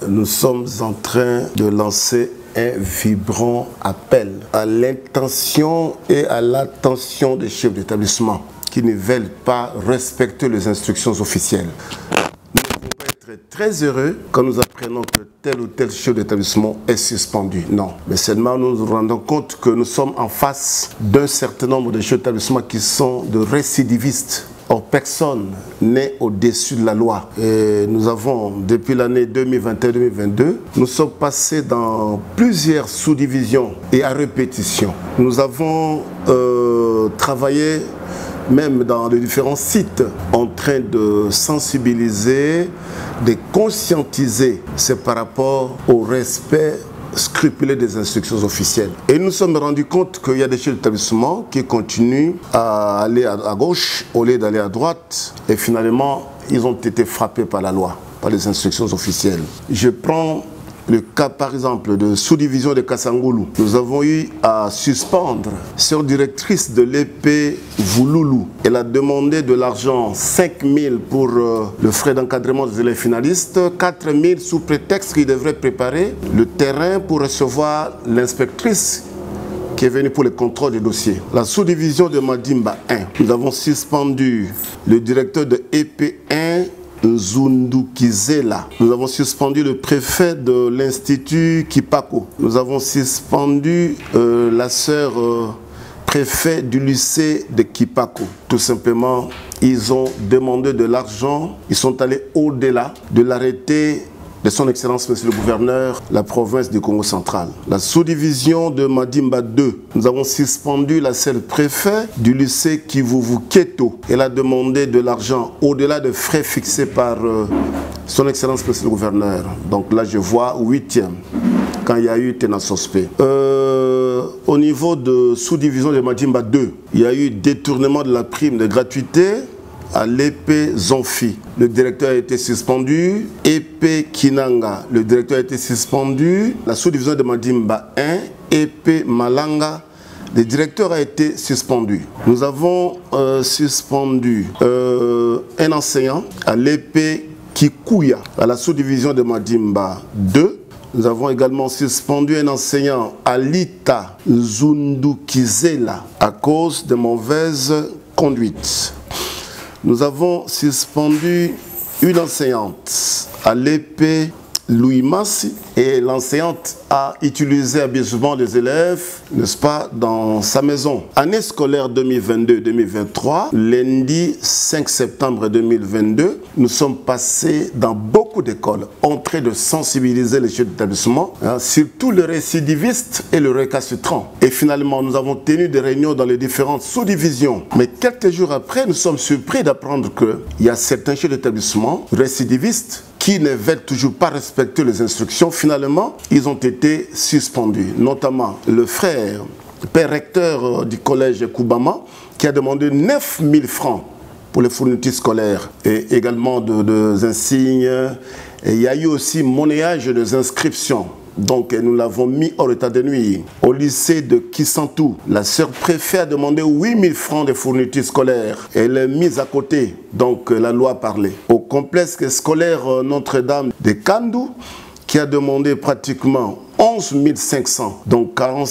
nous sommes en train de lancer un vibrant appel à l'intention et à l'attention des chefs d'établissement qui ne veulent pas respecter les instructions officielles. Nous ne pouvons pas être très heureux quand nous apprenons que tel ou tel chef d'établissement est suspendu. Non, mais seulement nous nous rendons compte que nous sommes en face d'un certain nombre de chefs d'établissement qui sont de récidivistes. Or, personne n'est au-dessus de la loi. Et nous avons, depuis l'année 2021-2022, nous sommes passés dans plusieurs sous-divisions et à répétition. Nous avons travaillé même dans les différents sites en train de sensibiliser, de conscientiser. C'est par rapport au respect scrupuleux des instructions officielles. Et nous nous sommes rendus compte qu'il y a des chefs d'établissement qui continuent à aller à gauche au lieu d'aller à droite. Et finalement, ils ont été frappés par la loi, par les instructions officielles. Je prends le cas par exemple de sous-division de Kassangoulou. Nous avons eu à suspendre sur directrice de l'épée Vouloulou. Elle a demandé de l'argent, 5 000 pour le frais d'encadrement des élèves finalistes, 4 000 sous prétexte qu'ils devraient préparer le terrain pour recevoir l'inspectrice qui est venue pour le contrôle des dossiers. La sous-division de Madimba 1, nous avons suspendu le directeur de EP1, Nzundukizela. Nous avons suspendu le préfet de l'Institut Kipako. Nous avons suspendu la sœur préfet du lycée de Kipako. Tout simplement, ils ont demandé de l'argent. Ils sont allés au-delà de l'arrêté de son Excellence, Monsieur le Gouverneur, la province du Congo central. La sous-division de Madimba 2, nous avons suspendu la seule préfet du lycée Kivuvu Keto. Elle a demandé de l'argent au-delà de frais fixés par son Excellence, Monsieur le Gouverneur. Donc là, je vois 8e, quand il y a eu Tenasospé. Au niveau de sous-division de Madimba 2, il y a eu détournement de la prime de gratuité à l'épée Zonfi. Le directeur a été suspendu. Épée Kinanga, le directeur a été suspendu. La sous-division de Madimba 1, Épée Malanga, le directeur a été suspendu. Nous avons suspendu un enseignant à l'épée Kikuya, à la sous-division de Madimba 2. Nous avons également suspendu un enseignant à Lita Nzundukizela à cause de mauvaise conduite. Nous avons suspendu une enseignante à l'épée Louis Massi et l'enseignante a utilisé abusivement les élèves, n'est-ce pas, dans sa maison. Année scolaire 2022-2023, lundi 5 septembre 2022, nous sommes passés dans beaucoup d'écoles en train de sensibiliser les chefs d'établissement, surtout les récidivistes et les récalcitrants. Et finalement, nous avons tenu des réunions dans les différentes sous-divisions. Mais quelques jours après, nous sommes surpris d'apprendre qu'il y a certains chefs d'établissement récidivistes qui ne veulent toujours pas respecter les instructions. Finalement, ils ont été suspendus, notamment le frère, le père recteur du collège Koubama, qui a demandé 9 000 francs pour les fournitures scolaires et également des insignes. Et il y a eu aussi monnayage des inscriptions. Donc nous l'avons mis hors état de nuire. Au lycée de Kisantou, la sœur préfet a demandé 8 000 francs de fournitures scolaires. Elle est mise à côté, donc la loi a parlé. Au complexe scolaire Notre-Dame de Kandou, qui a demandé pratiquement 11 500, donc 4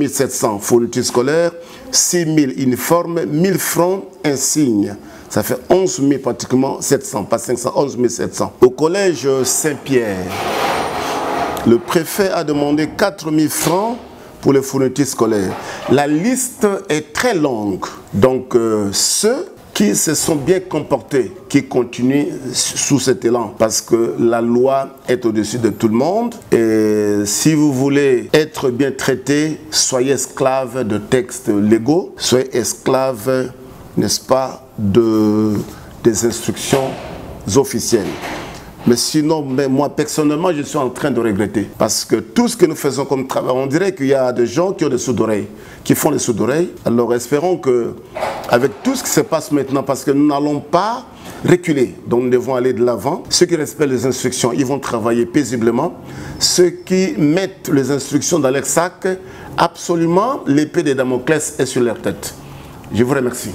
700 fournitures scolaires, 6 000 uniformes, 1 000 francs insignes. Ça fait 11 000 pratiquement 700, pas 500, 11 700. Au collège Saint-Pierre, le préfet a demandé 4 000 francs pour les fournitures scolaires. La liste est très longue. Donc ceux qui se sont bien comportés, qui continuent sous cet élan, parce que la loi est au-dessus de tout le monde. Et si vous voulez être bien traité, soyez esclave de textes légaux, soyez esclave, n'est-ce pas, des instructions officielles. Mais sinon, moi personnellement, je suis en train de regretter. Parce que tout ce que nous faisons comme travail, on dirait qu'il y a des gens qui ont des sourds d'oreilles, qui font des sourds d'oreilles. Alors espérons que, avec tout ce qui se passe maintenant, parce que nous n'allons pas reculer, donc nous devons aller de l'avant. Ceux qui respectent les instructions, ils vont travailler paisiblement. Ceux qui mettent les instructions dans leur sac, absolument, l'épée de Damoclès est sur leur tête. Je vous remercie.